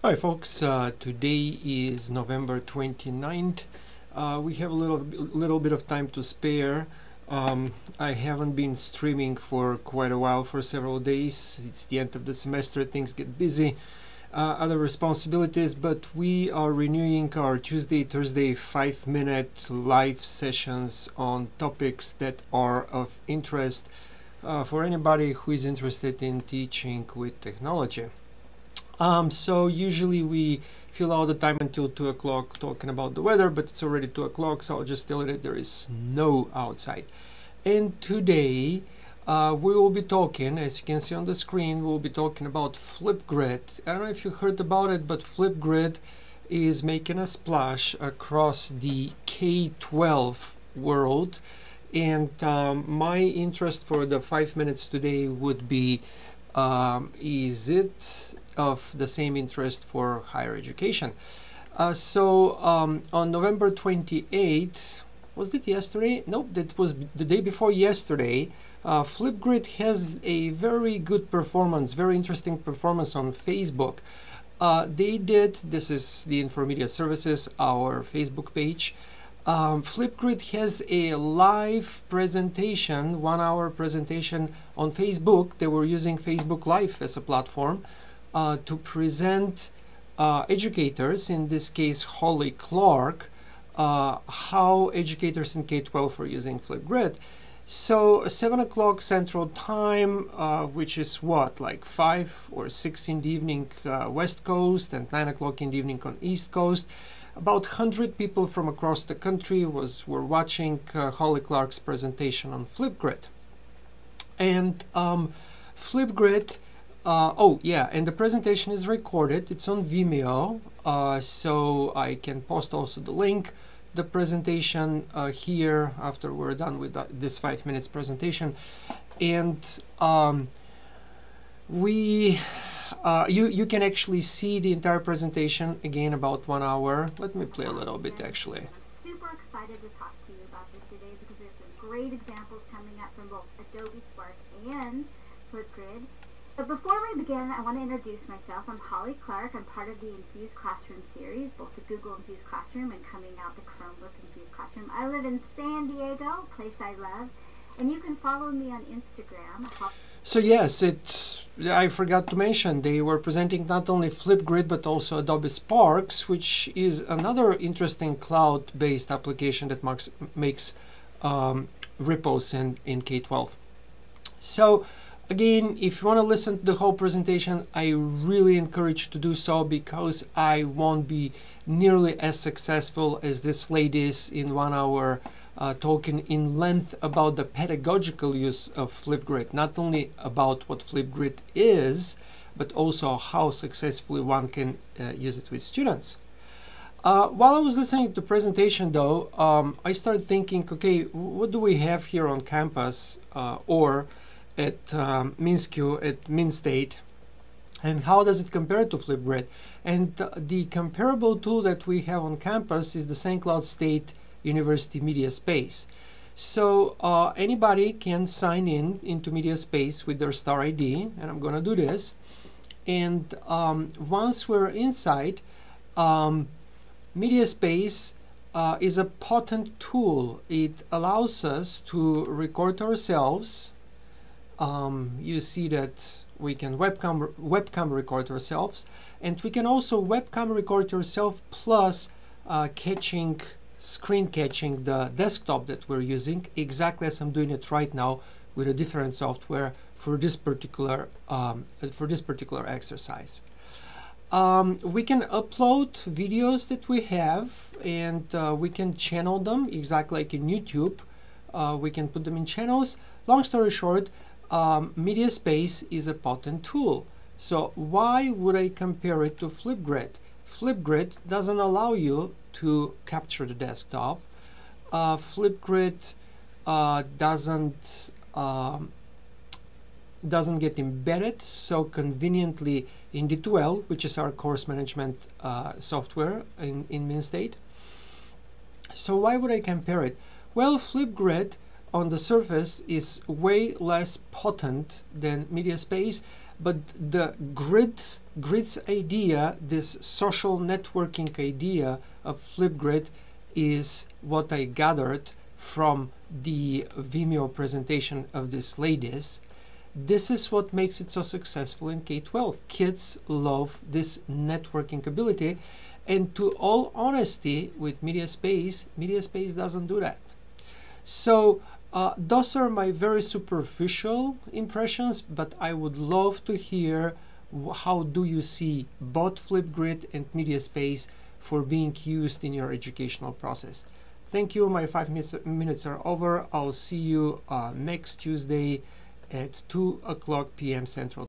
Hi folks, today is November 29th. We have a little bit of time to spare. I haven't been streaming for quite a while, for several days. It's the end of the semester, things get busy, other responsibilities, but we are renewing our Tuesday, Thursday 5-minute live sessions on topics that are of interest for anybody who is interested in teaching with technology. So usually we fill out the time until 2 o'clock talking about the weather, but it's already 2 o'clock, so I'll just tell you that there is snow outside. And today we will be talking, as you can see on the screen, we'll be talking about FlipGrid. I don't know if you heard about it, but FlipGrid is making a splash across the K-12 world. And my interest for the 5 minutes today would be, is it of the same interest for higher education? On November 28th, was it yesterday? Nope, that was the day before yesterday. FlipGrid has a very good performance, very interesting performance on Facebook. This is the Media Services, our Facebook page. FlipGrid has a live presentation, 1-hour presentation on Facebook. They were using Facebook Live as a platform to present educators, in this case Holly Clark, how educators in K-12 are using FlipGrid. So 7 o'clock Central Time, which is what, like 5 or 6 in the evening West Coast, and 9 o'clock in the evening on East Coast. About 100 people from across the country were watching Holly Clark's presentation on FlipGrid. And FlipGrid, oh yeah, and the presentation is recorded. It's on Vimeo, so I can post also the link. The presentation here after we're done with this 5 minutes presentation, and you can actually see the entire presentation again, about 1 hour. Let me play a little bit actually. I'm super excited to talk to you about this today because there's some great examples coming up from both Adobe Spark and FlipGrid. But before we begin, I want to introduce myself. I'm Holly Clark. I'm part of the Infused Classroom series, both the Google Infused Classroom and coming out the Chromebook Infused Classroom. I live in San Diego, a place I love, and you can follow me on Instagram. So yes, I forgot to mention, they were presenting not only FlipGrid but also Adobe Sparks, which is another interesting cloud-based application that makes repos in K-12. So again, if you want to listen to the whole presentation, I really encourage you to do so, because I won't be nearly as successful as this lady is in 1 hour talking in length about the pedagogical use of FlipGrid, not only about what FlipGrid is, but also how successfully one can use it with students. While I was listening to the presentation though, I started thinking, okay, what do we have here on campus or at MinSCU, at MinState, and how does it compare to FlipGrid? And the comparable tool that we have on campus is the St. Cloud State University MediaSpace. So anybody can sign into MediaSpace with their star ID, and I'm gonna do this. And once we're inside, MediaSpace is a potent tool. It allows us to record ourselves. You see that we can webcam record ourselves, and we can also webcam record ourselves plus screen catching the desktop that we're using, exactly as I'm doing it right now with a different software for this particular exercise. We can upload videos that we have, and we can channel them exactly like in YouTube. We can put them in channels. Long story short, MediaSpace is a potent tool. So why would I compare it to FlipGrid? FlipGrid doesn't allow you to capture the desktop. FlipGrid doesn't get embedded so conveniently in D2L, which is our course management software in MinState. So why would I compare it? Well, FlipGrid on the surface is way less potent than MediaSpace, but the grids idea, this social networking idea of FlipGrid, is what I gathered from the Vimeo presentation of these ladies. This is what makes it so successful in K-12. Kids love this networking ability, and to all honesty, with MediaSpace doesn't do that. So those are my very superficial impressions, but I would love to hear how do you see both FlipGrid and MediaSpace for being used in your educational process. Thank you. My 5 minutes are over. I'll see you next Tuesday at 2 o'clock p.m. Central.